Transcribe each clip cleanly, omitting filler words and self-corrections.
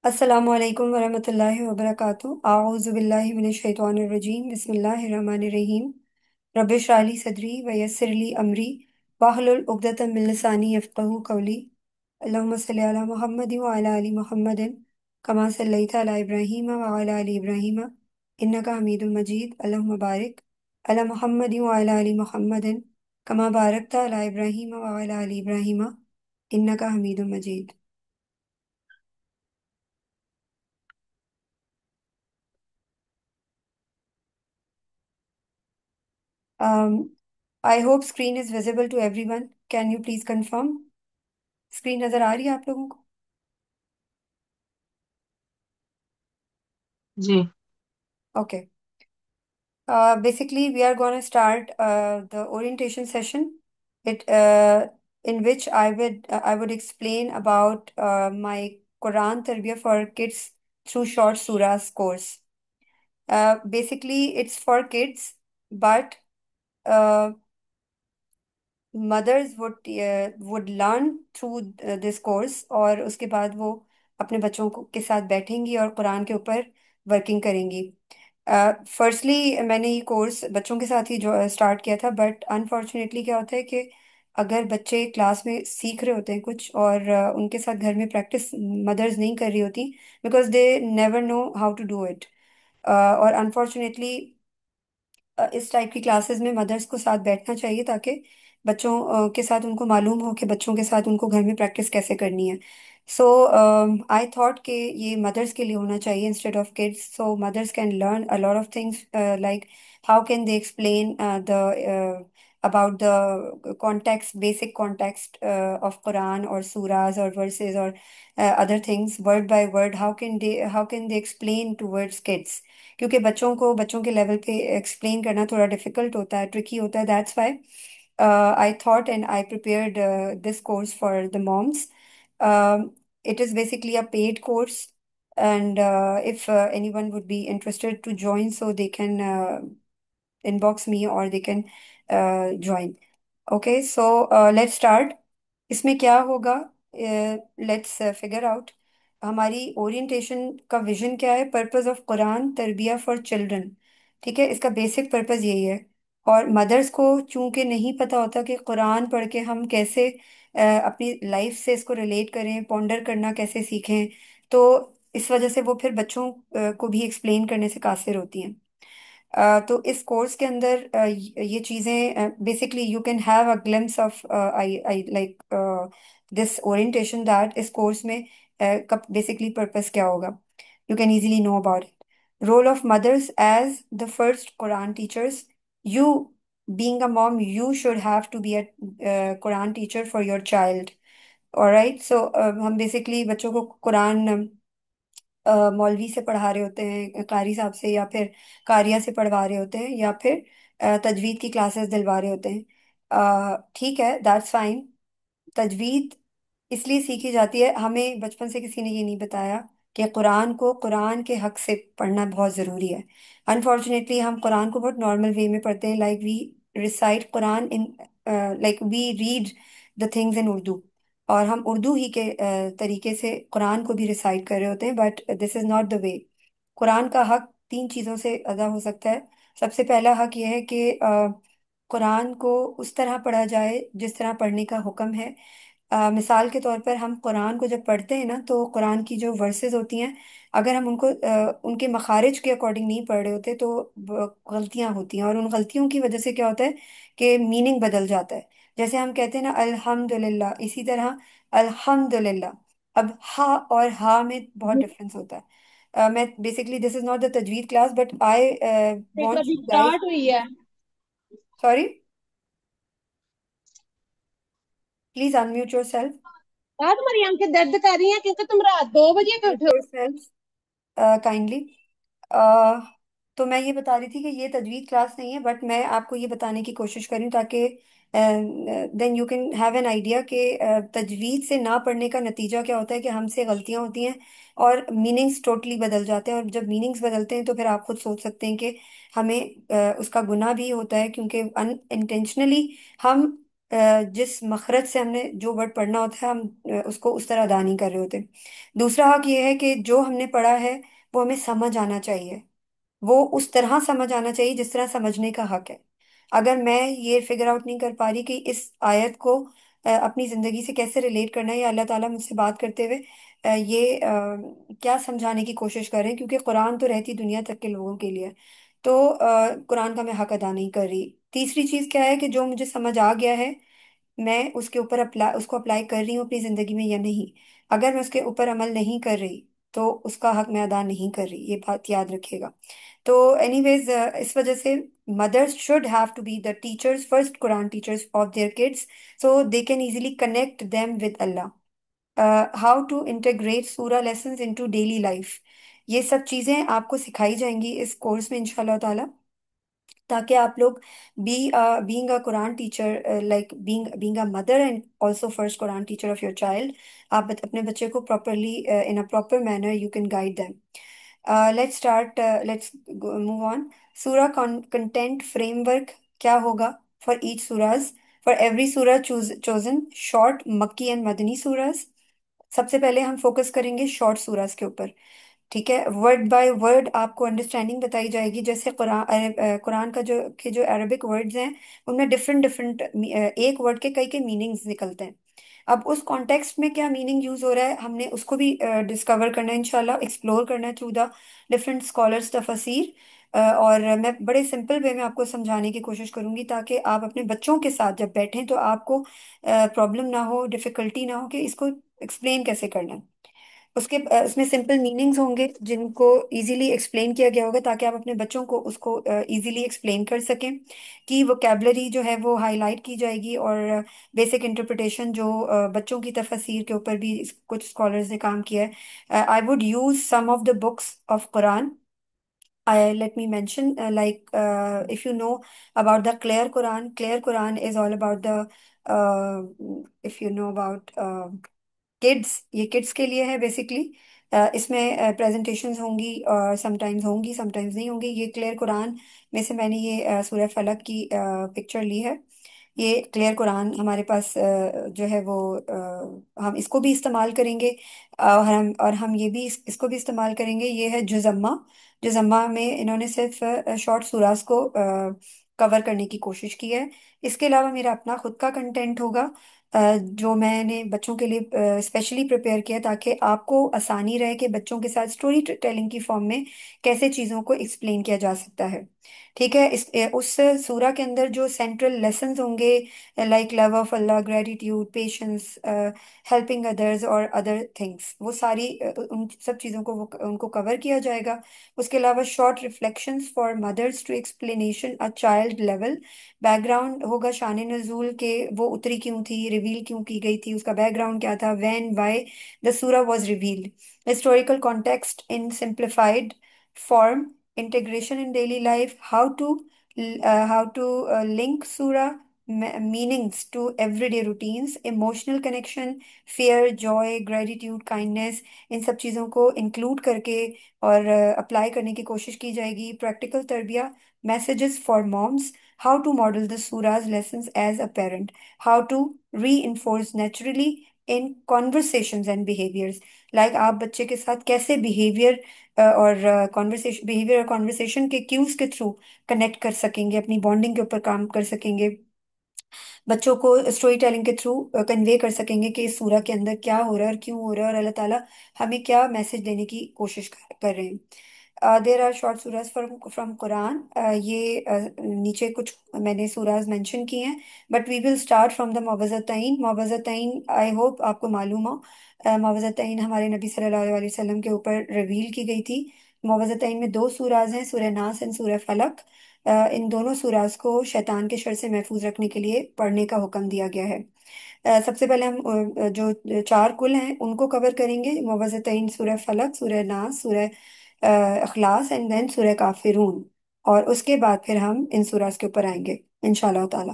अस्सलामुअलैकुम वरहमतुल्लाहि वबरकातुहू आऊज़ु बिल्लाहि मिनश शैतानिर रजीम बिस्मिल्लाहिर रहमानिर रहीम रब्बिश इश्रह ली सदरी व यस्सिर ली अमरी वाहलुल उक़दतम मिन लिसानी यफ़क़हू क़ौली अल्लाहुम्मा सल्लि अला मुहम्मदिन व अला आलि मुहम्मदिन कमा सल्लैता अला इब्राहीम व अला आलि इब्राहीम इन्नका हमीदुम मजीद अल्लाहुम्मा बारिक अला मुहम्मदिन व अला आलि मुहम्मदिन कमा बारकता अला इब्राहीम व अला आलि इब्राहीम इन्नका हमीदुम मजीद। I hope screen is visible to everyone. Can you please confirm? Screen नजर आ रही है आप लोगों को? जी। Okay. Basically, we are going to start the orientation session. It in which I would explain about my Quran Tarbiyah for kids through short surahs course. Basically, it's for kids, but uh, mothers would learn through this course, और उसके बाद वो अपने बच्चों को के साथ बैठेंगी और कुरान के ऊपर वर्किंग करेंगी। फर्स्टली मैंने ये कोर्स बच्चों के साथ ही जो स्टार्ट किया था, बट अनफॉर्चुनेटली क्या होता है कि अगर बच्चे क्लास में सीख रहे होते हैं कुछ और उनके साथ घर में प्रैक्टिस मदर्स नहीं कर रही होती, because they never know how to do it. और अनफॉर्चुनेटली इस टाइप की क्लासेस में मदर्स को साथ बैठना चाहिए, ताकि बच्चों के साथ उनको मालूम हो कि बच्चों के साथ उनको घर में प्रैक्टिस कैसे करनी है। सो आई थॉट कि ये मदर्स के लिए होना चाहिए instead of kids, so mothers can learn a lot of things like how can they explain the about the context, basic context of Quran or surahs or verses or other things, word by word, how can they explain towards kids, क्योंकि बच्चों को बच्चों के level पे explain करना थोड़ा difficult होता है, ट्रिकी होता है। That's why I thought and I prepared this course for the moms. It is basically a paid course, and if anyone would be interested to join, so they can inbox me or they can join. Okay, so let's start. इसमें क्या होगा, let's figure out. हमारी orientation का vision क्या है? Purpose of Quran तरबिया for children. ठीक है, इसका बेसिक पर्पस यही है। और मदर्स को चूंकि नहीं पता होता कि कुरान पढ़ के हम कैसे अपनी लाइफ से इसको रिलेट करें, पॉन्डर करना कैसे सीखें, तो इस वजह से वो फिर बच्चों को भी एक्सप्लेन करने से कासिर होती हैं। तो इस कोर्स के अंदर ये चीज़ें basically you can have a glimpse of I I like this orientation, that इस कोर्स में का बेसिकली पर्पस क्या होगा, you can easily know about it. Role of mothers as the first Quran teachers. You being a mom, you should have to be a Quran teacher for your child. Alright, so हम basically बच्चों को कुरान मौलवी से पढ़ा रहे होते हैं, कारी साहब से, या फिर कारिया से पढ़वा रहे होते हैं, या फिर तजवीद की क्लासेस दिलवा रहे होते हैं। ठीक है, दैट्स फाइन। तजवीद इसलिए सीखी जाती है, हमें बचपन से किसी ने ये नहीं बताया कि कुरान को कुरान के हक से पढ़ना बहुत ज़रूरी है। अनफॉर्चुनेटली हम कुरान को बहुत नॉर्मल वे में पढ़ते हैं, like we recite Quran in, like we read the things in Urdu, और हम उर्दू ही के तरीके से कुरान को भी रिसाइट कर रहे होते हैं, but this is not the way. Quran का हक तीन चीज़ों से अदा हो सकता है। सबसे पहला हक यह है कि कुरान को उस तरह पढ़ा जाए जिस तरह पढ़ने का हुक्म है। मिसाल के तौर पर हम कुरान को जब पढ़ते हैं ना, तो कुरान की जो वर्सेस होती हैं, अगर हम उनको उनके मखारिज के अकॉर्डिंग नहीं पढ़ रहे होते, तो गलतियां होती हैं, और उन गलतियों की वजह से क्या होता है कि मीनिंग बदल जाता है। जैसे हम कहते हैं ना अल्हम्दुलिल्लाह, इसी तरह अल्हम्दुलिल्लाह, अब हा और हा में बहुत डिफरेंस होता है। मैं basically, this is not the तजवीद क्लास, बट आई एक वांट अभी यू गाइस। स्टार्ट हुई है। Sorry, please unmute yourself. रात तुम्हारी आंखें दर्द कर रही हैं क्योंकि तुम रात 2 बजे के म्यूट उठे हो। Your self kindly. तो मैं ये बता रही थी कि ये तजवीद क्लास नहीं है, बट मैं आपको ये बताने की कोशिश करी हूँ ताकि then you can have an idea कि तजवीद से ना पढ़ने का नतीजा क्या होता है, कि हमसे गलतियां होती हैं और मीनिंग्स टोटली बदल जाते हैं। और जब मीनिंग्स बदलते हैं तो फिर आप खुद सोच सकते हैं कि हमें उसका गुनाह भी होता है, क्योंकि अन इंटेंशनली हम जिस मखरज से हमने जो वर्ड पढ़ना होता है हम उसको उस तरह अदा नहीं कर रहे होते। दूसरा हक ये है कि जो हमने पढ़ा है वो हमें समझ आना चाहिए, वो उस तरह समझ आना चाहिए जिस तरह समझने का हक है। अगर मैं ये फिगर आउट नहीं कर पा रही कि इस आयत को अपनी जिंदगी से कैसे रिलेट करना है, या अल्लाह ताला मुझसे बात करते हुए क्या समझाने की कोशिश कर रहे हैं, क्योंकि कुरान तो रहती दुनिया तक के लोगों के लिए, तो कुरान का मैं हक अदा नहीं कर रही। तीसरी चीज क्या है कि जो मुझे समझ आ गया है मैं उसके ऊपर उसको अप्लाई कर रही हूँ अपनी जिंदगी में या नहीं। अगर मैं उसके ऊपर अमल नहीं कर रही तो उसका हक मैं अदा नहीं कर रही, ये बात याद रखिएगा। तो एनीवेज, इस वजह से mothers should have to be the teachers, first Quran teachers of their kids, so they can easily connect them with Allah. How to integrate surah lessons into daily life, ये सब चीजें आपको सिखाई जाएंगी इस कोर्स में इंशाल्लाह ताला, ताकि आप लोग be being a Quran teacher, like being a mother and also first Quran teacher of your child, आप अपने बच्चे को properly in a proper manner you can guide them. Let's start, let's move on. Surah content framework क्या होगा for each surahs? For every surah chosen short मक्की and मदनी surahs. सबसे पहले हम फोकस करेंगे शॉर्ट सूराज के ऊपर। ठीक है, वर्ड बाय वर्ड आपको अंडरस्टैंडिंग बताई जाएगी। जैसे कुरान का जो अरबिक वर्ड्स हैं उनमें डिफरेंट डिफरेंट एक वर्ड के कई कई मीनिंग्स निकलते हैं। अब उस कॉन्टेक्स्ट में क्या मीनिंग यूज हो रहा है हमने उसको भी डिस्कवर करना है इंशाल्लाह, एक्सप्लोर करना है थ्रू द डिफरेंट स्कॉलर्स तफसीर। और मैं बड़े सिंपल वे में आपको समझाने की कोशिश करूंगी ताकि आप अपने बच्चों के साथ जब बैठें तो आपको प्रॉब्लम ना हो, डिफिकल्टी ना हो कि इसको एक्सप्लेन कैसे करना है। उसमें सिंपल मीनिंग्स होंगे जिनको इजीली एक्सप्लेन किया गया होगा ताकि आप अपने बच्चों को उसको इजीली एक्सप्लेन कर सकें। कि वोकेबलरी जो है वो हाईलाइट की जाएगी, और बेसिक इंटरप्रिटेशन जो बच्चों की तफसीर के ऊपर भी कुछ स्कॉलर्स ने काम किया है। I would use some of the books of Quran. Let me mention, if you know about the Clear Quran is all about if you know about kids, ये किड्स के लिए है बेसिकली। इसमें प्रेजेंटेशंस होंगी और समटाइम्स होंगी sometimes नहीं होंगी। ये क्लियर कुरान में से मैंने ये सूरह फलक की पिक्चर ली है। ये क्लियर कुरान हमारे पास जो है वो हम इसको भी इस्तेमाल करेंगे, और हम ये भी इसको भी इस्तेमाल करेंगे। ये है जुजम्मा। जुजम्मा में इन्होंने सिर्फ शॉर्ट सूराज को कवर करने की कोशिश की है। इसके अलावा मेरा अपना खुद का कंटेंट होगा जो मैंने बच्चों के लिए स्पेशली प्रिपेयर किया ताकि आपको आसानी रहे कि बच्चों के साथ स्टोरी टेलिंग की फॉर्म में कैसे चीज़ों को एक्सप्लेन किया जा सकता है। ठीक है, उस सूरा के अंदर जो सेंट्रल लेसन्स होंगे, like love of Allah, gratitude, patience, helping others और अदर थिंग्स, वो सारी उन सब चीज़ों को उनको कवर किया जाएगा। उसके अलावा short reflections for mothers to explanation a child level. Background होगा शान नजूल के, वो उतरी क्यों थी, रिवील क्यों की गई थी, उसका बैकग्राउंड क्या था, व्हेन व्हाई द सूरा was revealed. Historical context in simplified form. Integration in daily life, how to link सूरा meanings to everyday routines, emotional connection, fear, joy, gratitude, kindness, इन सब चीज़ों को इंक्लूड करके और अप्लाई करने की कोशिश की जाएगी। प्रैक्टिकल तरबिया, messages for moms, how to model the surah's lessons as a parent, how to reinforce naturally in conversations and behaviors, like आप बच्चे के साथ कैसे और कॉन्वर्सेशन के क्यूज के थ्रू कनेक्ट कर सकेंगे, अपनी बॉन्डिंग के ऊपर काम कर सकेंगे, बच्चों को स्टोरी टेलिंग के थ्रू कन्वे कर सकेंगे कि इस सूरह के अंदर क्या हो रहा है और क्यों हो रहा है और अल्लाह ताला हमें क्या मैसेज देने की कोशिश कर रहे हैं। देर आर शॉर्ट सूराज फ्रॉम कुरान। ये नीचे कुछ मैंने सूराज मेंशन किए हैं, but we will start from the मुअव्वज़तैन। मुअव्वज़तैन आई होप आपको मालूम हो। मुअव्वज़तैन हमारे नबी सल्लल्लाहु अलैहि वसल्लम के ऊपर रिवील की गई थी। मुअव्वज़तैन में दो सूराज हैं, सूरह नास एंड सूरह फलक। इन दोनों सूराज को शैतान के शर से महफूज रखने के लिए पढ़ने का हुक्म दिया गया है। सबसे पहले हम जो चार कुल हैं उनको कवर करेंगे, मुअव्वज़तैन, सूरह फलक, सूरह नास, सूरह इखलास एंड देन सूरह काफिरून। और उसके बाद फिर हम इन सूराज के ऊपर आएंगे इंशाल्लाह ताला।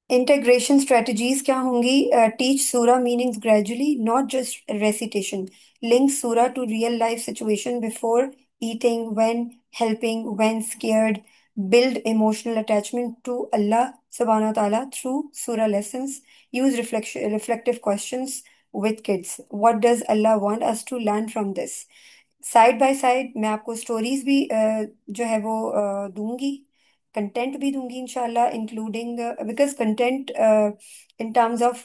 इंटीग्रेशन स्ट्रेटजीज क्या होंगी? टीच सूरा meanings gradually, not just recitation. Link सूरा to real life situation before eating, when helping, when scared, build emotional attachment to Allah subhanahu wa ta'ala through surah lessons, use reflective questions with kids. What does Allah want us to learn from this? Side by side मैं आपको stories भी जो है वो दूंगी, content भी दूंगी इंशाल्लाह, including because content in terms of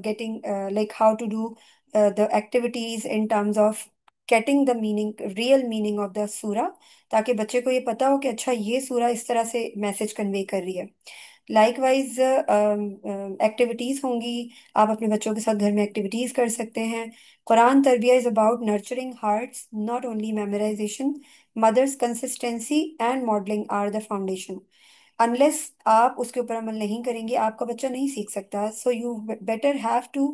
getting like how to do the activities in terms of getting the meaning, real meaning of the surah, ताकि बच्चे को ये पता हो कि अच्छा ये सूरा इस तरह से मैसेज कन्वे कर रही है। लाइकवाइज एक्टिविटीज होंगी, आप अपने बच्चों के साथ घर में एक्टिविटीज कर सकते हैं। कुरान तरबिया is about nurturing hearts, not only memorisation. Mothers consistency and modelling are the foundation. Unless आप उसके ऊपर अमल नहीं करेंगे आपका बच्चा नहीं सीख सकता। So you better have to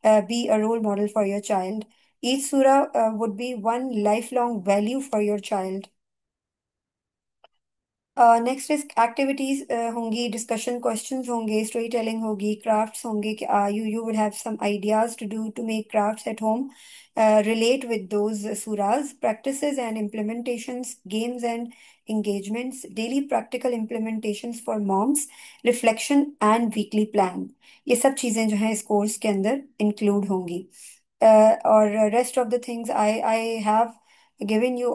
be a role model for your child. Each सूरा would be one life long value for your child. Next is activities होंगी, डिस्कशन क्वेश्चंस होंगे, स्टोरी टेलिंग होगी, क्राफ्ट्स होंगे कि you would have some ideas to do to make crafts at home relate with those सूराज, practices and implementations, games and engagements, daily practical implementations for moms, reflection and weekly plan। ये सब चीज़ें जो हैं इस course के अंदर include होंगी। और rest of the things I have given you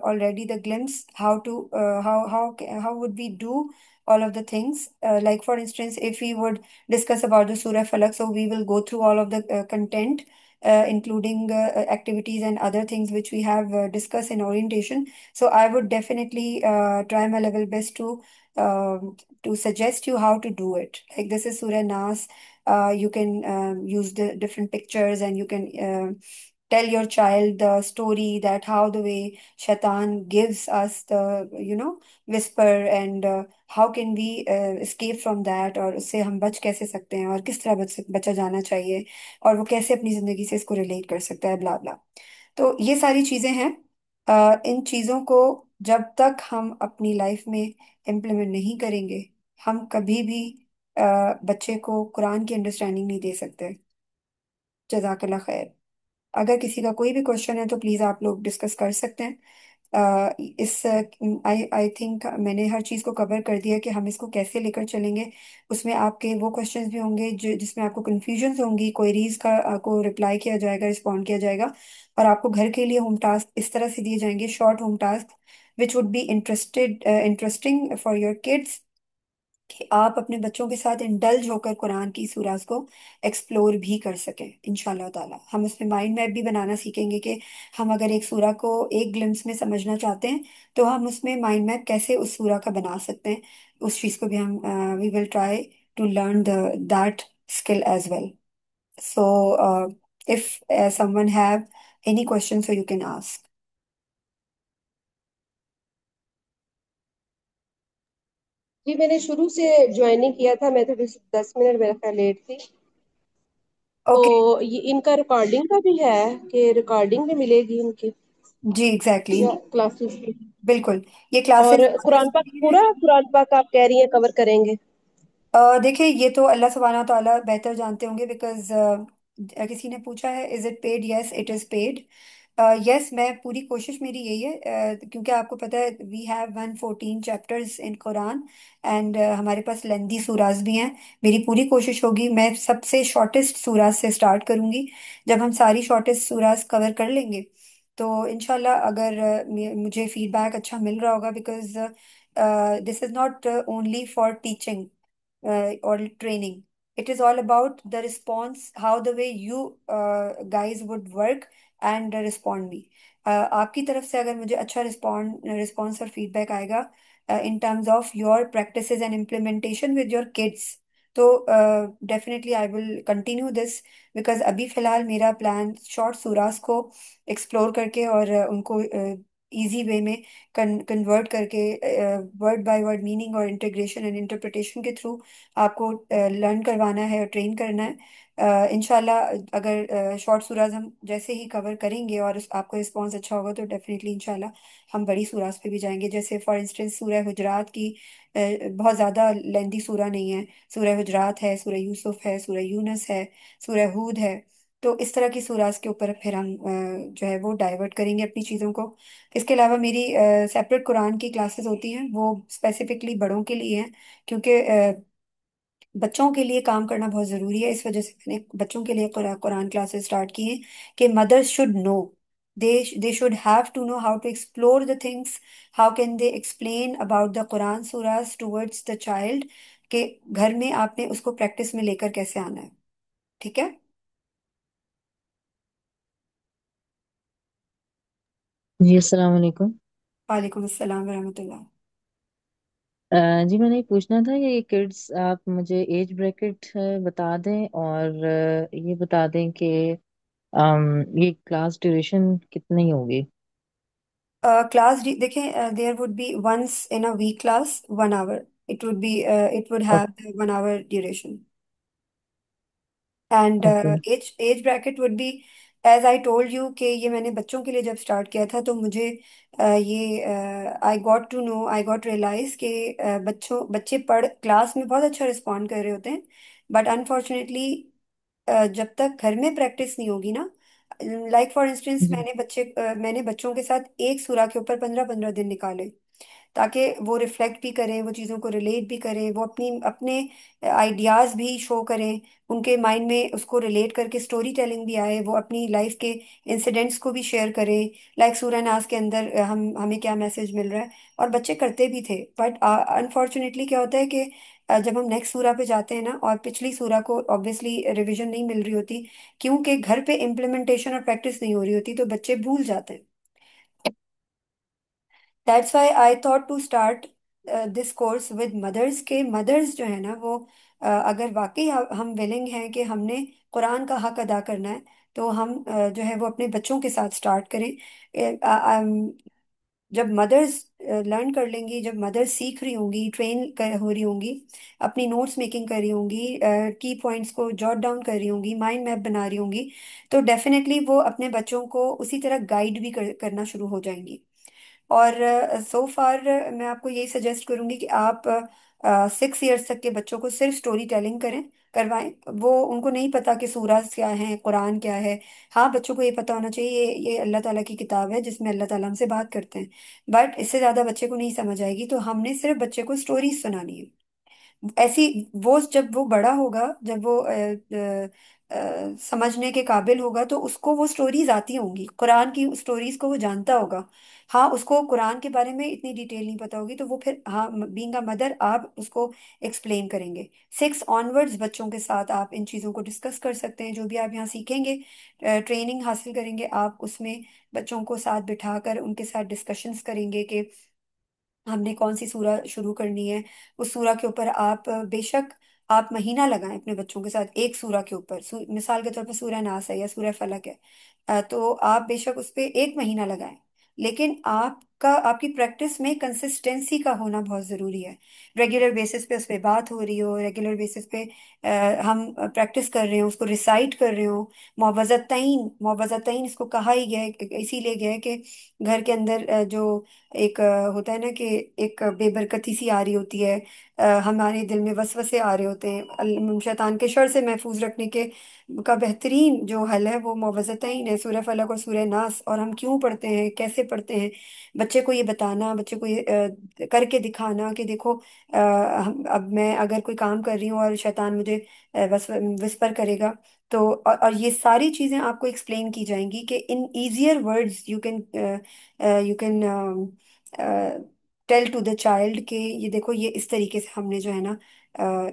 already the glimpse how to how would we do all of the things, like for instance if we would discuss about the surah falak, so we will go through all of the content, including activities and other things which we have discussed in orientation. So I would definitely try my level best to suggest you how to do it. Like this is surah nas, you can use the different pictures and you can tell your child the story that how the way shaitan gives us the whisper, and how can we escape from that, और उससे हम बच कैसे सकते हैं और किस तरह बचा जाना चाहिए, और वो कैसे अपनी जिंदगी से इसको रिलेट कर सकता है, ब्ला ब्ला। तो ये सारी चीजें हैं। इन चीजों को जब तक हम अपनी लाइफ में इम्प्लीमेंट नहीं करेंगे हम कभी भी बच्चे को कुरान की अंडरस्टैंडिंग नहीं दे सकते। जजाकल्ला खैर। अगर किसी का कोई भी क्वेश्चन है तो प्लीज आप लोग डिस्कस कर सकते हैं। इस आई आई थिंक मैंने हर चीज़ को कवर कर दिया कि हम इसको कैसे लेकर चलेंगे। उसमें आपके वो क्वेश्चंस भी होंगे जो जिसमें आपको कंफ्यूजन होंगी, क्वेरीज का को रिप्लाई किया जाएगा, रिस्पॉन्ड किया जाएगा, और आपको घर के लिए होम टास्क इस तरह से दिए जाएंगे, short home task which would be interesting for your kids, कि आप अपने बच्चों के साथ इंडल्ज होकर कुरान की सूराज को एक्सप्लोर भी कर सकें। इंशाल्लाह ताला हम उसमें माइंड मैप भी बनाना सीखेंगे कि हम अगर एक सूरा को एक ग्लिम्स में समझना चाहते हैं तो हम उसमें माइंड मैप कैसे उस सूरा का बना सकते हैं। उस चीज़ को भी हम we will try to learn the that skill as well. So if someone have any question so you can ask. जी मैंने शुरू से ज्वाइनिंग किया था, मैं थोड़ी 10 मिनट मेरा ख्याल लेट थी। ओके। तो ये इनका रिकॉर्डिंग का भी है कि रिकॉर्डिंग भी मिलेगी इनकी जी एग्जैक्टली या exactly। क्लासेस की? बिल्कुल। ये और क्लासेस कुरान पाक पूरा कुरान पाक आप कह रही हैं कवर करेंगे? देखिए ये तो अल्लाह सुब्हाना ताला बेहतर जानते होंगे, बिकॉज किसी ने पूछा है is it paid, yes it is paid. Yes मैं पूरी कोशिश मेरी यही है, क्योंकि आपको पता है we have 114 chapters in Quran, and हमारे पास लेंदी सूराज भी हैं। मेरी पूरी कोशिश होगी, मैं सबसे शॉर्टेस्ट सूराज से स्टार्ट करूंगी। जब हम सारी शॉर्टेस्ट सूराज कवर कर लेंगे तो इनशाला अगर मुझे फीडबैक अच्छा मिल रहा होगा, because this is not only for teaching or training. It is all about the response, how the way you guys would work and respond me. आपकी तरफ से अगर मुझे अच्छा रिस्पॉन्स और फीडबैक आएगा in terms of your practices and implementation with your kids, तो definitely I will continue this. Because अभी फिलहाल मेरा प्लान शॉर्ट सूरास को एक्सप्लोर करके और उनको इजी वे में कन्वर्ट करके वर्ड बाय वर्ड मीनिंग और इंटीग्रेशन एंड इंटरप्रिटेशन के थ्रू आपको लर्न करवाना है और ट्रेन करना है। इंशाल्लाह अगर शॉर्ट सूराज हम जैसे ही कवर करेंगे और आपको रिस्पॉन्स अच्छा होगा तो डेफिनेटली इंशाल्लाह हम बड़ी सूराज पे भी जाएंगे। जैसे फॉर इंस्टेंस सूरह हुजरात की बहुत ज़्यादा लेंदी सूरा नहीं है। सूरह हुजरात है, सूरह यूसुफ है, सूरह यूनस है, सूरह हूद है। तो इस तरह की सूराज के ऊपर फिर हम जो है वो डाइवर्ट करेंगे अपनी चीज़ों को। इसके अलावा मेरी सेपरेट कुरान की क्लासेस होती हैं, वो स्पेसिफिकली बड़ों के लिए हैं, क्योंकि बच्चों के लिए काम करना बहुत ज़रूरी है। इस वजह से मैंने बच्चों के लिए कुरान क्लासेस स्टार्ट की हैं कि mothers should know, they should have to know how to explore the things, how can they explain about the Quran surahs towards the child, के घर में आपने उसको प्रैक्टिस में लेकर कैसे आना है। ठीक है। जी अस्सलाम वालेकुम। वालेकुम अस्सलाम वरहमतुल्लाह। जी मैंने ये पूछना था कि ये किड्स आप मुझे एज ब्रैकेट बता दें, और ये बता दें कि ये क्लास ड्यूरेशन कितनी होगी। क्लास देखें, there would be once in a week class 1 hour, it would be it would have 1 hour duration. And okay. Age bracket would be, as I told you, कि ये मैंने बच्चों के लिए जब स्टार्ट किया था तो मुझे ये I got to know, I got realise कि बच्चे पढ़ क्लास में बहुत अच्छा रिस्पॉन्ड कर रहे होते हैं, बट अनफॉर्चुनेटली जब तक घर में प्रैक्टिस नहीं होगी ना, लाइक फॉर इंस्टेंस जी। मैंने बच्चों के साथ एक सूरा के ऊपर 15-15 दिन निकाले, ताकि वो रिफ्लेक्ट भी करें, वो चीज़ों को रिलेट भी करें, वो अपनी अपने आइडियाज़ भी शो करें, उनके माइंड में उसको रिलेट करके स्टोरी टेलिंग भी आए, वो अपनी लाइफ के इंसिडेंट्स को भी शेयर करें। लाइक सूरह नास के अंदर हम हमें क्या मैसेज मिल रहा है, और बच्चे करते भी थे। बट अनफॉर्चुनेटली क्या होता है कि जब हम नेक्स्ट सूरा पे जाते हैं ना, और पिछली सूरा को ऑब्वियसली रिवीजन नहीं मिल रही होती, क्योंकि घर पे इम्प्लीमेंटेशन और प्रैक्टिस नहीं हो रही होती, तो बच्चे भूल जाते हैं। That's why I thought to start this course with mothers, के मदर्स जो है ना वो अगर वाकई हम विलिंग हैं कि हमने कुरान का हक अदा करना है, तो हम जो है वो अपने बच्चों के साथ स्टार्ट करें। जब मदर्स लर्न कर लेंगी, जब मदर्स सीख रही होंगी, हो रही होंगी, अपनी नोट्स मेकिंग कर रही होंगी, की पॉइंट्स को जॉट डाउन कर रही होंगी, माइंड मैप बना रही होंगी, तो डेफिनेटली वो अपने बच्चों को उसी तरह गाइड भी करना शुरू हो जाएंगी। और सो फार मैं आपको यही सजेस्ट करूंगी कि आप 6 इयर्स तक के बच्चों को सिर्फ स्टोरी टेलिंग करवाएं। वो उनको नहीं पता कि सूरज क्या है, कुरान क्या है। हाँ, बच्चों को ये पता होना चाहिए ये अल्लाह ताला की किताब है जिसमें अल्लाह ताला हमसे बात करते हैं, बट इससे ज़्यादा बच्चे को नहीं समझ आएगी, तो हमने सिर्फ बच्चे को स्टोरीज सुनानी है। ऐसी वो जब वो बड़ा होगा, जब वो समझने के काबिल होगा, तो उसको वो स्टोरीज आती होंगी, कुरान की स्टोरीज को वो जानता होगा। हाँ, उसको कुरान के बारे में इतनी डिटेल नहीं पता होगी, तो वो फिर हाँ, बीइंग अ मदर आप उसको एक्सप्लेन करेंगे। 6 ऑनवर्ड्स बच्चों के साथ आप इन चीज़ों को डिस्कस कर सकते हैं, जो भी आप यहाँ सीखेंगे, ट्रेनिंग हासिल करेंगे आप उसमें, बच्चों को साथ बिठाकर उनके साथ डिस्कशंस करेंगे कि हमने कौन सी सूरा शुरू करनी है। उस सूरा के ऊपर आप बेशक आप महीना लगाएं अपने बच्चों के साथ, एक सूरा के ऊपर, मिसाल के तौर पर सूरह नास है या सूरह फलक है, तो आप बेशक उस पे एक महीना लगाएं, लेकिन आपकी प्रैक्टिस में कंसिस्टेंसी का होना बहुत ज़रूरी है। रेगुलर बेसिस पे उस पर बात हो रही हो, रेगुलर बेसिस पे हम प्रैक्टिस कर रहे हो, उसको रिसाइट कर रहे हो। मुआवज़तैन इसको कहा ही गया है, इसीलिए गया है कि घर के अंदर जो एक होता है ना कि एक बेबरकती सी आ रही होती है, हमारे दिल में वसवसे आ रहे होते हैं, शैतान के शर से महफूज रखने के का बेहतरीन जो हल है वो मुअव्वज़तैन है, सूरह फलक और सूरह नास। और हम क्यों पढ़ते हैं, कैसे पढ़ते हैं, बच्चे को ये बताना, बच्चे को ये करके दिखाना कि देखो, अब मैं अगर कोई काम कर रही हूँ और शैतान मुझे विस्पर करेगा, तो और ये सारी चीज़ें आपको एक्सप्लेन की जाएंगी कि in easier words you can tell to the child कि ये देखो, ये इस तरीके से हमने जो है ना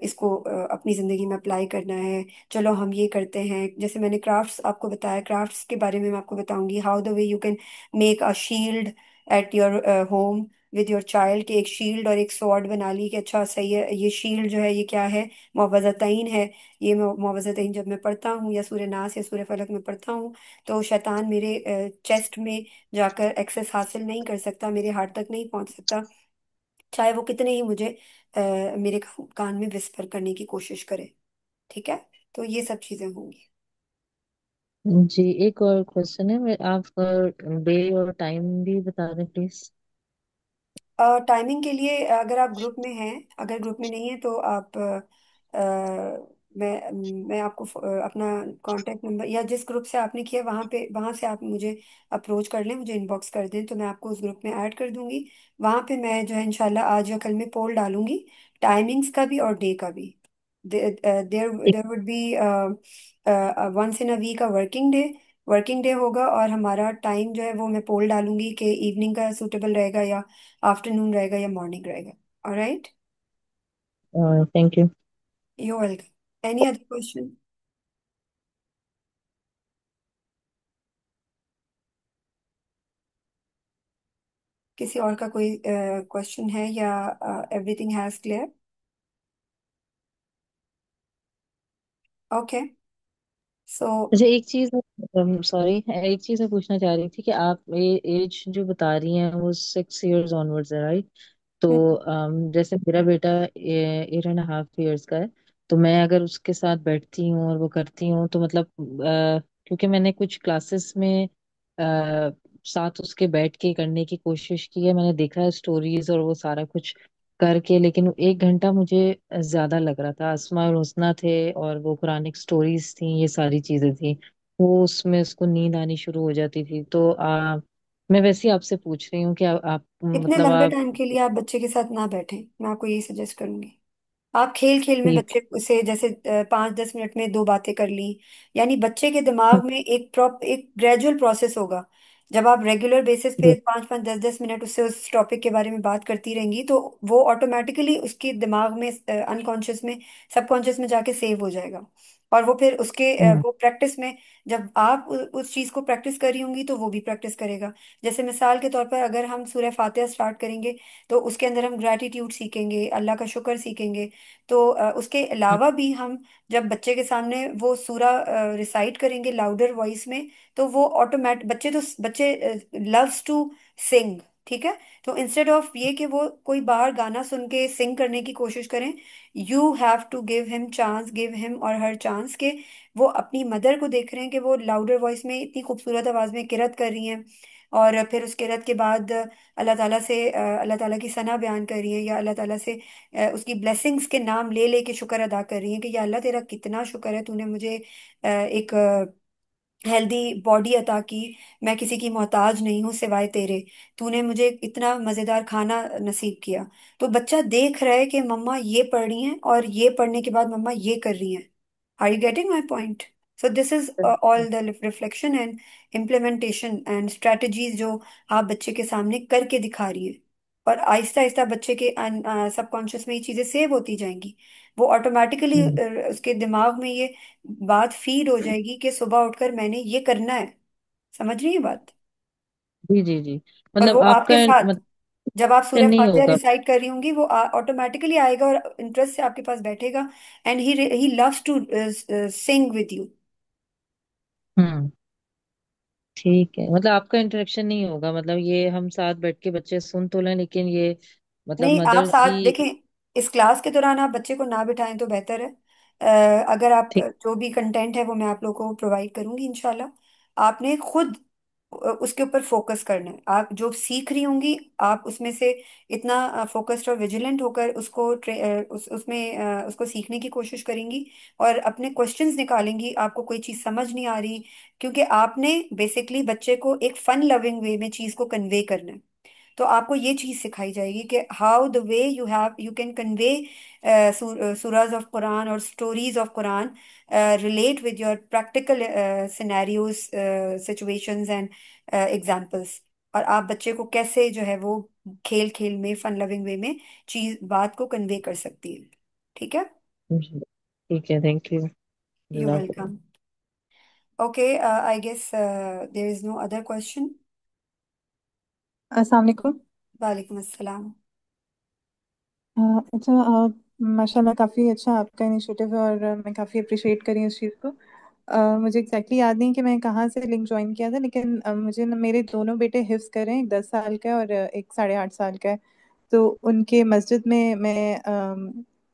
इसको अपनी ज़िंदगी में अप्लाई करना है। चलो हम ये करते हैं, जैसे मैंने क्राफ्ट्स आपको बताया, क्राफ्ट्स के बारे में मैं आपको बताऊंगी, how the way you can make a shield at your home with your child, कि एक शील्ड और एक स्वॉर्ड बना ली, कि अच्छा सही है, ये शील्ड जो है ये क्या है, मुअव्वज़तैन है। ये मुअव्वज़तैन जब मैं पढ़ता हूँ या सूरह नास या सूरह फलक में पढ़ता हूँ, तो शैतान मेरे चेस्ट में जाकर एक्सेस हासिल नहीं कर सकता, मेरे हार्ट तक नहीं पहुंच सकता, चाहे वो कितने ही मुझे मेरे कान में विस्पर करने की कोशिश करे। ठीक है। तो ये सब चीजें होंगी। जी एक और क्वेश्चन है, आप डे और टाइम भी बता दें प्लीज। टाइमिंग के लिए अगर आप ग्रुप में हैं, अगर ग्रुप में नहीं है तो आप मैं आपको अपना कांटेक्ट नंबर, या जिस ग्रुप से आपने किया वहाँ से आप मुझे अप्रोच कर लें, मुझे इनबॉक्स कर दें, तो मैं आपको उस ग्रुप में ऐड कर दूंगी। वहाँ पे मैं जो है इंशाल्लाह आज या कल में पोल डालूंगी, टाइमिंग्स का भी और डे का भी। There there would be once in a week a working day होगा, और हमारा टाइम जो है वो मैं पोल डालूंगी कि इवनिंग का सूटेबल रहेगा या आफ्टरनून रहेगा या मॉर्निंग रहेगा। Alright. Thank you. You welcome. Any other question? किसी और का कोई क्वेश्चन है, या एवरीथिंग हैज क्लियर? ओके। सो अच्छा, एक चीज, सॉरी, एक चीज मैं पूछना चाह रही थी कि आप ये एज जो बता रही हैं वो 6 years ऑनवर्ड्स है, राइट? तो जैसे मेरा बेटा 8.5 years का है, तो मैं अगर उसके साथ बैठती हूँ और वो करती हूँ तो मतलब क्योंकि मैंने कुछ क्लासेस में साथ उसके बैठ के करने की कोशिश की है, मैंने देखा है स्टोरीज और वो सारा कुछ करके, लेकिन 1 घंटा मुझे ज्यादा लग रहा था। अस्मा और हुस्ना थे और वो कुरानिक स्टोरीज थी, ये सारी चीजें थी, वो उसमें उसको नींद आनी शुरू हो जाती थी। तो मैं वैसे ही आपसे पूछ रही हूँ कि आप इतने मतलब लंबे आप। टाइम के लिए आप बच्चे के साथ ना बैठें, मैं आपको यही सजेस्ट करूंगी। आप खेल खेल में ठीक। बच्चे से जैसे 5-10 मिनट में दो बातें कर ली, यानी बच्चे के दिमाग में एक ग्रेजुअल प्रोसेस होगा। जब आप रेगुलर बेसिस पे जी। 5-5 10-10 मिनट उससे उस टॉपिक के बारे में बात करती रहेंगी, तो वो ऑटोमेटिकली उसके दिमाग में, अनकॉन्शियस में, सबकॉन्शियस में जाके सेव हो जाएगा। और वो फिर हम्म। वो प्रैक्टिस में, जब आप उस चीज को प्रैक्टिस करी होंगी तो वो भी प्रैक्टिस करेगा। जैसे मिसाल के तौर पर अगर हम सूरह फातिहा स्टार्ट करेंगे, तो उसके अंदर हम ग्रैटिट्यूड सीखेंगे, अल्लाह का शुक्र सीखेंगे। तो उसके अलावा भी हम जब बच्चे के सामने वो सूरा रिसाइट करेंगे लाउडर वॉइस में, तो वो ऑटोमेट बच्चे लव्स टू सिंग। ठीक है। तो इंस्टेड ऑफ ये कि वो कोई बाहर गाना सुन के सिंग करने की कोशिश करें, you have to give him chance, give him और हर चांस के वो अपनी मदर को देख रहे हैं कि वो लाउडर वॉइस में इतनी खूबसूरत आवाज में किरत कर रही हैं, और फिर उस किरत के बाद अल्लाह ताला की सना बयान कर रही है, या अल्लाह ताला से उसकी ब्लेसिंग्स के नाम ले ले के शुक्र अदा कर रही है कि या अल्लाह तेरा कितना शुक्र है, तूने मुझे एक हेल्दी बॉडी अता की, मैं किसी की मोहताज नहीं हूँ सिवाय तेरे, तूने मुझे इतना मज़ेदार खाना नसीब किया। तो बच्चा देख रहा है कि मम्मा ये पढ़ रही हैं और ये पढ़ने के बाद मम्मा ये कर रही हैं। Are you getting my point? So this is all the reflection and implementation and strategies जो आप बच्चे के सामने करके दिखा रही हैं, और आहिस्ता आहिस्ता बच्चे के सबकॉन्शियस में ये चीज़ें सेव होती जाएंगी। वो ऑटोमेटिकली हम्म। उसके दिमाग में ये बात फीड हो जाएगी कि सुबह उठकर मैंने ये करना है। समझ रही है बात? जी जी जी। और वो मतलब आपका आपके साथ मतलब जब आप सूरह नहीं फातिहा होगा। रिसाइट कर रही होंगी, वो ऑटोमेटिकली आएगा और इंटरेस्ट से आपके पास बैठेगा, and he loves to sing with you. Hmm. ठीक है, मतलब आपका इंटरेक्शन नहीं होगा, मतलब ये हम साथ बैठ के बच्चे सुन तो लें, लेकिन ये मतलब नहीं, आप मदर साथ ही। देखें, इस क्लास के दौरान आप बच्चे को ना बिठाएं तो बेहतर है। अगर आप ठीक। जो भी कंटेंट है वो मैं आप लोगों को प्रोवाइड करूंगी इंशाल्लाह। आपने खुद उसके ऊपर फोकस करना है। आप जो सीख रही होंगी, आप उसमें से इतना फोकस्ड और विजिलेंट होकर उसको सीखने की कोशिश करेंगी, और अपने क्वेश्चंस निकालेंगी। आपको कोई चीज़ समझ नहीं आ रही, क्योंककि आपने बेसिकली बच्चे को एक फन लविंग वे में चीज़ को कन्वे करना है। तो आपको ये चीज सिखाई जाएगी कि how the way you can convey surahs of Quran और stories of Quran relate with your practical scenarios, situations and examples. और आप बच्चे को कैसे जो है वो खेल खेल में फन लविंग वे में चीज बात को कन्वे कर सकती है। ठीक है। ठीक है, थैंक यू। यू जज़ाकल्लाह। Welcome. Okay, I guess there is no other question. अस्सलाम वालेकुम। वालेकुम अस्सलाम। अच्छा, माशाल्लाह काफ़ी अच्छा आपका इनिशिएटिव है और मैं काफ़ी अप्रिशिएट करी हूँ इस चीज़ को। मुझे एग्जैक्टली याद नहीं कि मैं कहाँ से लिंक ज्वाइन किया था, लेकिन मुझे ना मेरे दोनों बेटे हिफ्स कर रहे हैं, एक 10 साल का है और एक 8.5 साल का है। तो उनके मस्जिद में मैं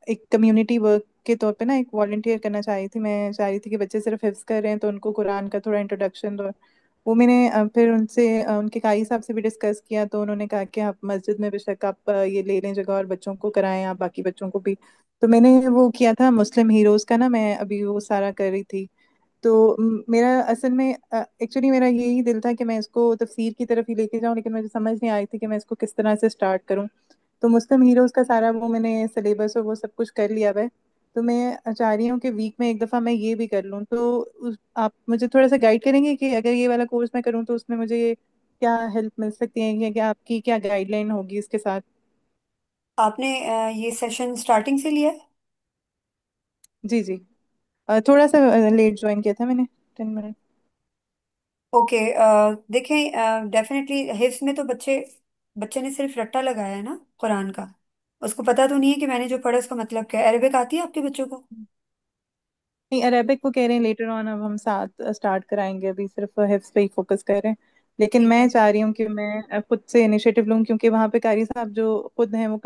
एक कम्युनिटी वर्क के तौर पे ना एक वॉलंटियर करना चाह रही थी। मैं चाह रही थी कि बच्चे सिर्फ हिफ्स कर रहे हैं तो उनको कुरान का थोड़ा इंट्रोडक्शन दो। वो मैंने फिर उनसे उनके काई साहब से भी डिस्कस किया, तो उन्होंने कहा कि आप मस्जिद में बेशक आप ये ले लें जगह और बच्चों को कराएं, आप बाकी बच्चों को भी तो मैंने वो किया था मुस्लिम हीरोज का ना, मैं अभी वो सारा कर रही थी। तो मेरा असल में एक्चुअली मेरा यही दिल था कि मैं इसको तफसीर की तरफ ही लेके जाऊं, लेकिन मुझे समझ नहीं आई थी कि मैं इसको किस तरह से स्टार्ट करूं। तो मुस्लिम हीरोज का सारा वो मैंने सिलेबस और वो सब कुछ कर लिया है। तो मैं चाह रही हूँ कि वीक में एक दफ़ा मैं ये भी कर लूँ। तो आप मुझे थोड़ा सा गाइड करेंगे कि अगर ये वाला कोर्स मैं करूँ तो उसमें मुझे क्या हेल्प मिल सकती है, या क्या आपकी क्या गाइडलाइन होगी इसके साथ। आपने ये सेशन स्टार्टिंग से लिया है? जी जी। थोड़ा सा लेट ज्वाइन किया था मैंने, 10 मिनट। ओके। देखें, डेफिनेटली हिफ्स में तो बच्चे बच्चे ने सिर्फ रट्टा लगाया है ना कुरान का। उसको पता तो नहीं है कि मैंने जो पढ़ा उसका मतलब क्या है। अरबिक आती है आपके बच्चों को? नहीं, अरेबिक वो कह रहे हैं लेटर ऑन, अब हम साथ स्टार्ट कराएंगे, अभी सिर्फ हिफ्स पे ही फोकस कर रहे हैं। लेकिन ठीक मैं है। चाह रही हूँ कि मैं खुद से इनिशिएटिव लूँ, क्योंकि वहाँ पे कारी साहब जो खुद हैं वो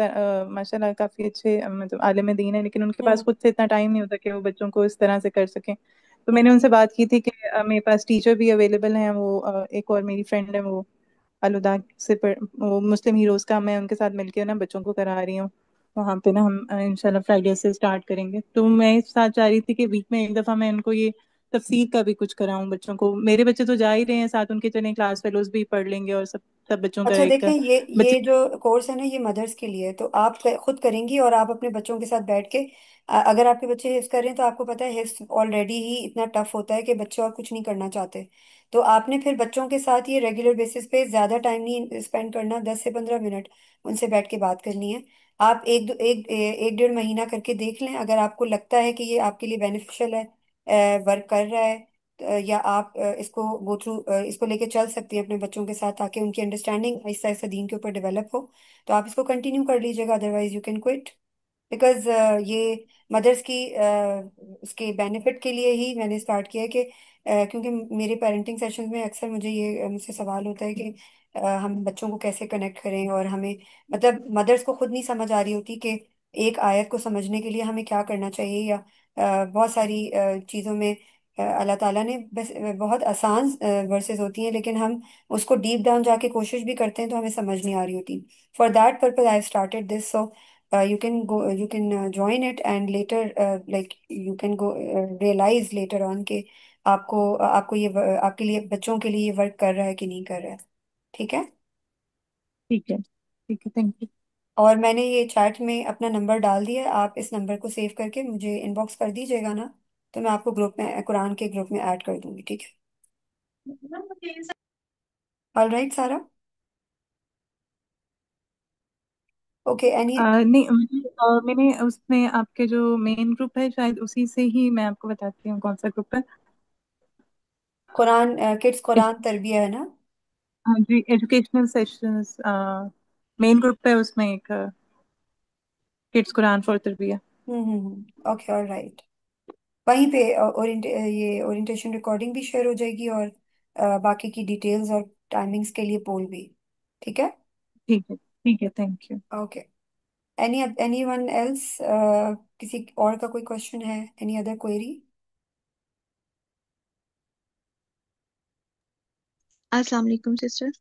माशाल्लाह काफी अच्छे मतलब आलिम दीन है, लेकिन उनके पास हम्म। खुद से इतना टाइम नहीं होता कि वो बच्चों को इस तरह से कर सकें। तो मैंने हम्म। उनसे बात की थी कि मेरे पास टीचर भी अवेलेबल हैं, वो एक और मेरी फ्रेंड है, वो अलुदा वो मुस्लिम हीरोज का मैं उनके साथ मिलके ना बच्चों को करा रही हूँ। वहाँ पे ना हम इंशाल्लाह फ्राइडे से स्टार्ट करेंगे। तो मैं इस साथ चाह रही थी कि वीक में एक दफा मैं इनको ये तफसीर का भी कुछ कराऊं बच्चों को। मेरे बच्चे तो जा ही रहे हैं साथ, उनके चले क्लास फेलोज भी पढ़ लेंगे और सब बच्चों का अच्छा एक देखें, बच्चे। ये जो कोर्स है ना ये मदर्स के लिए है, तो आप खुद करेंगी और आप अपने बच्चों के साथ बैठ के अगर आपके बच्चे हिफ्स कर रहे हैं तो आपको पता है हिफ्स ऑलरेडी ही इतना टफ होता है कि बच्चे और कुछ नहीं करना चाहते। तो आपने फिर बच्चों के साथ ये रेगुलर बेसिस पे ज्यादा टाइम नहीं स्पेंड करना, 10 से 15 मिनट उनसे बैठ के बात करनी है। आप एक डेढ़ महीना करके देख लें, अगर आपको लगता है कि ये आपके लिए बेनिफिशियल है, वर्क कर रहा है, या आप इसको गो थ्रू इसको लेके चल सकती हैं अपने बच्चों के साथ ताकि उनकी अंडरस्टैंडिंग आहिस्ता आहिस्ता दीन के ऊपर डेवलप हो, तो आप इसको कंटिन्यू कर लीजिएगा। Otherwise you can quit. Because ये मदर्स की उसके बेनिफिट के लिए ही मैंने स्टार्ट किया है कि क्योंकि मेरे पेरेंटिंग सेशंस में अक्सर मुझे ये मुझसे सवाल होता है कि हम बच्चों को कैसे कनेक्ट करें, और हमें मतलब मदर्स को खुद नहीं समझ आ रही होती कि एक आयत को समझने के लिए हमें क्या करना चाहिए, या बहुत सारी चीज़ों में अल्लाह ताला ने बस बहुत आसान वर्सेस होती हैं, लेकिन हम उसको डीप डाउन जाके कोशिश भी करते हैं तो हमें समझ नहीं आ रही होती। For that purpose I started this. So you can join it and later like you can go realize later on कि आपको ये आपके लिए बच्चों के लिए ये वर्क कर रहा है कि नहीं कर रहा है। ठीक है। ठीक है, ठीक है, थैंक यू। और मैंने ये चैट में अपना नंबर डाल दिया है, आप इस नंबर को सेव करके मुझे इनबॉक्स कर दीजिएगा ना, तो मैं आपको ग्रुप में कुरान के ग्रुप में ऐड कर दूंगी। ठीक है। ऑल राइट सारा। Okay any. नहीं, मैंने उसमें आपके जो मेन ग्रुप है शायद उसी से ही मैं आपको बताती हूँ कौन सा ग्रुप है। कुरान किड्स एज- कुरान तरबिया है ना? हाँ जी, एजुकेशनल सेशंस मेन ग्रुप है, उसमें एक किड्स कुरान फॉर तरबिया। Okay all right. वहीं पे ये ओरिएंटेशन रिकॉर्डिंग भी शेयर हो जाएगी, और बाकी की डिटेल्स और टाइमिंग्स के लिए पोल भी। ठीक है। ठीक है, ठीक है, thank you. Okay. Any one else, किसी और का कोई क्वेश्चन है? Any other query? अस्सलाम वालेकुम सिस्टर।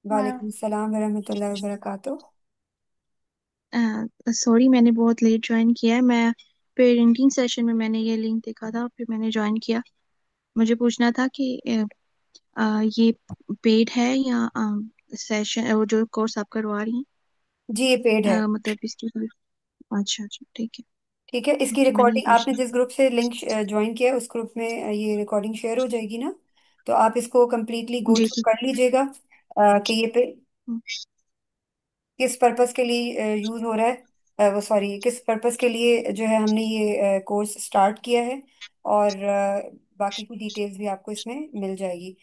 वालेकुम सलाम वरहमतुल्लाहि वबरकातुह। सॉरी मैंने बहुत लेट ज्वाइन किया है। मैं पेरेंटिंग सेशन में मैंने ये लिंक देखा था, फिर मैंने ज्वाइन किया। मुझे पूछना था कि ये पेड है या सेशन वो जो कोर्स आप करवा रही जी ये पेड है। हैं, मतलब इसकी अच्छा अच्छा ठीक है। ठीक है। इसकी ओके, मैंने ये रिकॉर्डिंग आपने पूछना जिस ग्रुप से लिंक ज्वाइन किया है उस ग्रुप में ये रिकॉर्डिंग शेयर हो जाएगी ना, तो आप इसको कम्प्लीटली गो जी थ्रू ठीक। कर लीजिएगा कि ये पे हम्म, किस पर्पस के लिए यूज हो रहा है, वो सॉरी किस पर्पस के लिए जो है हमने ये कोर्स स्टार्ट किया है, और बाकी की डिटेल्स भी आपको इसमें मिल जाएगी।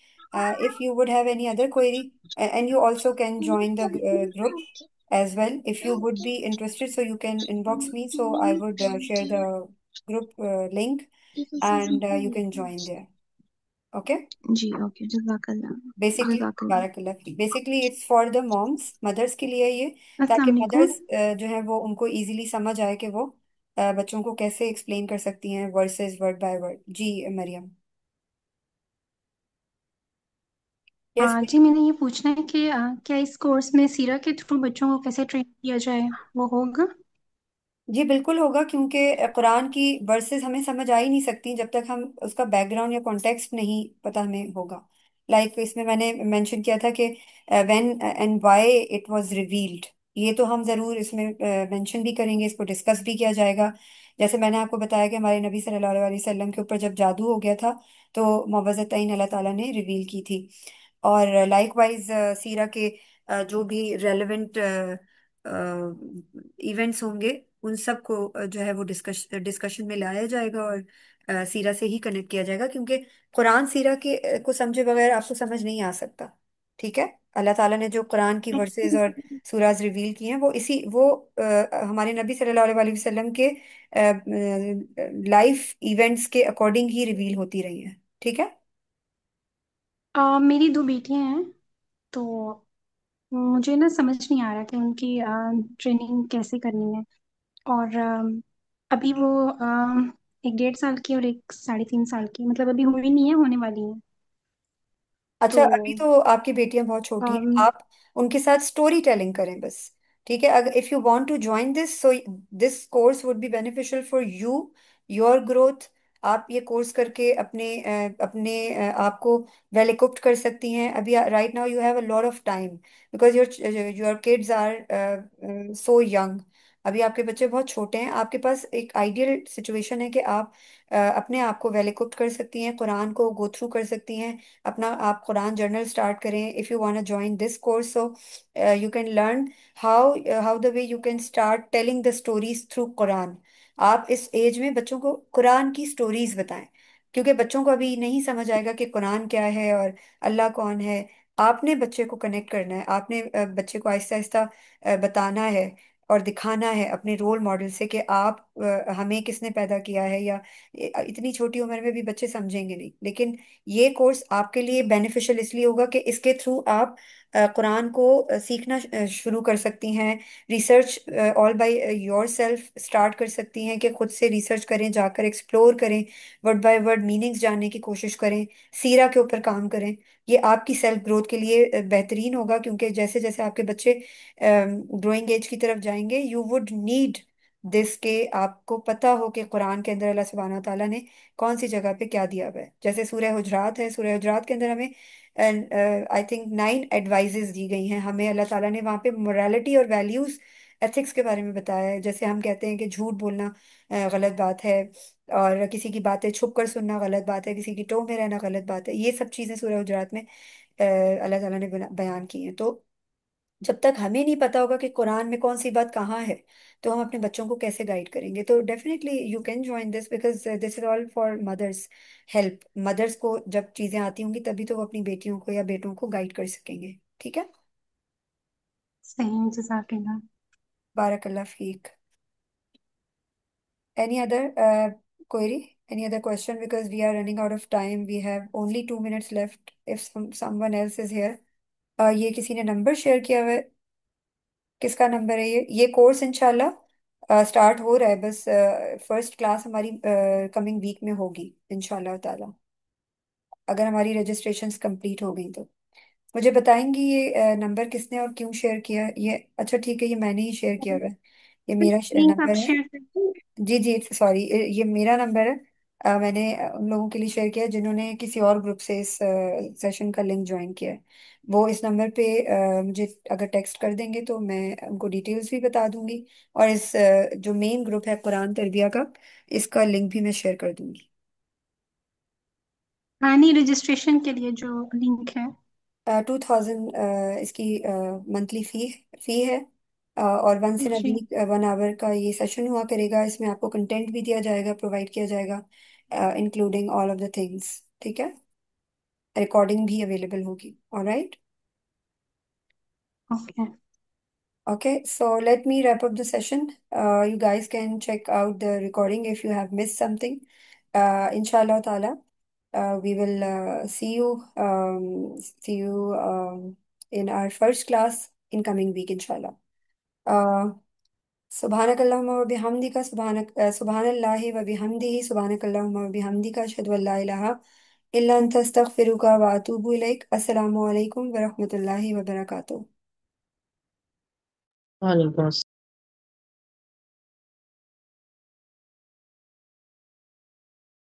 If you would have any other query and you also can join the group as well if you would be interested, so you can inbox me, so I would share the group link, and you can join there. Okay. जी okay, जज़ाकल्लाह basically जज़ाकल्लाह। बाराकल्ला फी basically it's for the moms, mothers के लिए ये, अस्सलाम ताकि वालेकुम। मदर्स जो है वो उनको इजीली समझ आए कि वो बच्चों को कैसे एक्सप्लेन कर सकती हैं वर्सेस वर्ड बाय वर्ड। जी मरियम। यस। जी मैंने ये पूछना है कि क्या इस कोर्स में सीरा के थ्रू बच्चों को कैसे ट्रेन किया जाए, वो होगा? जी बिल्कुल होगा, क्योंकि कुरान की वर्सेस हमें समझ आ ही नहीं सकती जब तक हम उसका बैकग्राउंड या कॉन्टेक्स्ट नहीं पता हमें होगा। लाइक इसमें मैंने मेंशन किया था कि when and why it was revealed, ये तो हम जरूर इसमें मेंशन भी करेंगे, इसको डिस्कस भी किया जाएगा। जैसे मैंने आपको बताया कि हमारे नबी सल्लल्लाहु अलैहि वसल्लम के ऊपर जब जादू हो गया था तो मुअव्वज़तैन अल्लाह ताला ने रिवील की थी। और लाइक वाइज सीरा के जो भी रेलेवेंट इवेंट्स होंगे उन सब को जो है वो डिस्कशन में लाया जाएगा, और सीरा से ही कनेक्ट किया जाएगा, क्योंकि कुरान सीरा के को समझे बगैर आपको समझ नहीं आ सकता। ठीक है। अल्लाह ताला ने जो कुरान की वर्सेस और सूराज रिवील किए हैं वो हमारे नबी सल्लल्लाहु अलैहि वसल्लम के लाइफ इवेंट्स के अकॉर्डिंग ही रिवील होती रही हैं। ठीक है। मेरी दो बेटियां हैं, तो मुझे ना समझ नहीं आ रहा कि उनकी ट्रेनिंग कैसे करनी है। और अभी वो 1 1.5 साल की और एक 3.5 साल की, मतलब अभी हुई नहीं है, होने वाली है। तो अच्छा, अभी तो आपकी बेटियां बहुत छोटी हैं, अम, आप उनके साथ स्टोरी टेलिंग करें बस। ठीक है। अगर if you want to join this, so this course would be beneficial for you, your growth. आप ये कोर्स करके आप को वेल इक्विप्ड कर सकती हैं। अभी right now you have a lot of time, because your your kids are so young. अभी आपके बच्चे बहुत छोटे हैं, आपके पास एक आइडियल सिचुएशन है कि आप अपने आप को वेल इक्विप्ड कर सकती हैं, कुरान को गो थ्रू कर सकती हैं, अपना आप कुरान जर्नल स्टार्ट करें। If you want to join this course, so you can learn how how the way you can start telling the stories through Quran. आप इस एज में बच्चों को कुरान की स्टोरीज बताएं, क्योंकि बच्चों को अभी नहीं समझ आएगा कि कुरान क्या है और अल्लाह कौन है। आपने बच्चे को कनेक्ट करना है, आपने बच्चे को आहिस्ता आहिस्ता बताना है और दिखाना है अपने रोल मॉडल से कि हमें किसने पैदा किया है। या इतनी छोटी उम्र में भी बच्चे समझेंगे नहीं, लेकिन ये कोर्स आपके लिए बेनिफिशियल इसलिए होगा कि इसके थ्रू आप कुरान को सीखना शुरू कर सकती हैं। Research all by your self start कर सकती हैं कि खुद से रिसर्च करें, जाकर एक्सप्लोर करें, वर्ड बाय वर्ड मीनिंग्स जानने की कोशिश करें, सीरा के ऊपर काम करें। ये आपकी सेल्फ ग्रोथ के लिए बेहतरीन होगा, क्योंकि जैसे जैसे आपके बच्चे ग्रोइंग एज की तरफ जाएंगे यू वुड नीड दिस के आपको पता हो कि कुरान के अंदर अल्लाह सुब्हानहू व तआला ने कौन सी जगह पे क्या दिया हुआ है। जैसे सूरह हुजरात है, सूरह हुजरात के अंदर हमें आई थिंक 9 एडवाइजेस दी गई हैं हमें। अल्लाह ताला ने वहाँ पे मोरालिटी और वैल्यूज, एथिक्स के बारे में बताया है। जैसे हम कहते हैं कि झूठ बोलना गलत बात है, और किसी की बातें छुप कर सुनना गलत बात है, किसी की टोह में रहना गलत बात है। ये सब चीज़ें सूरह हुजरात में अल्लाह ताला ने बयान की हैं। तो जब तक हमें नहीं पता होगा कि कुरान में कौन सी बात कहाँ है, तो हम अपने बच्चों को कैसे गाइड करेंगे। तो definitely you can join this, because this is all for mothers help. Mothers को जब चीज़ें आती होंगी तभी तो वो अपनी बेटियों को या बेटों को गाइड कर सकेंगे। ठीक है। सही है, जज़ाकल्लाह। बारकल्ला फीक। Any other query, any other question, because we are running out of time, we have only 2 minutes left if someone else is here। ये किसी ने नंबर शेयर किया हुआ है, किसका नंबर है ये कोर्स इंशाल्लाह स्टार्ट हो रहा है, बस फर्स्ट क्लास हमारी कमिंग वीक में होगी इंशाल्लाह ताला, अगर हमारी रजिस्ट्रेशंस कंप्लीट हो गई तो। मुझे बताएंगी ये नंबर किसने और क्यों शेयर किया ये? अच्छा ठीक है, ये मैंने ही शेयर किया हुआ है, ये मेरा लिंक आप नंबर है। शेयर करें। जी जी सॉरी, ये मेरा नंबर है। मैंने उन लोगों के लिए शेयर किया है जिन्होंने किसी और ग्रुप से इस सेशन का लिंक ज्वाइन किया है। वो इस नंबर पे मुझे अगर टेक्स्ट कर देंगे तो मैं उनको डिटेल्स भी बता दूंगी, और इस जो मेन ग्रुप है कुरान तरबिया का, इसका लिंक भी मैं शेयर कर दूंगी। हाँ, नहीं, रजिस्ट्रेशन के लिए जो लिंक है। 2000 इसकी मंथली फी है। और वंस इन अ जी। वीक 1 आवर का ये सेशन हुआ करेगा, इसमें आपको कंटेंट भी दिया जाएगा, प्रोवाइड किया जाएगा, including all of the things. ठीक है। रिकॉर्डिंग भी अवेलेबल होगी। Alright. Okay. Okay, so let me wrap up the session. You guys can check out the recording if you have missed something. Inshallah ta'ala, we will see you in our first class in coming week, inshallah. Uh, Subhanakallahumma wa bihamdika, subhanallahi wa bihamdihi, subhanakallahumma wa bihamdika, ashhadu an la ilaha illa anta astaghfiruka wa atubu ilaik. Assalamu alaikum wa rahmatullahi wa barakatuh. वालेकुम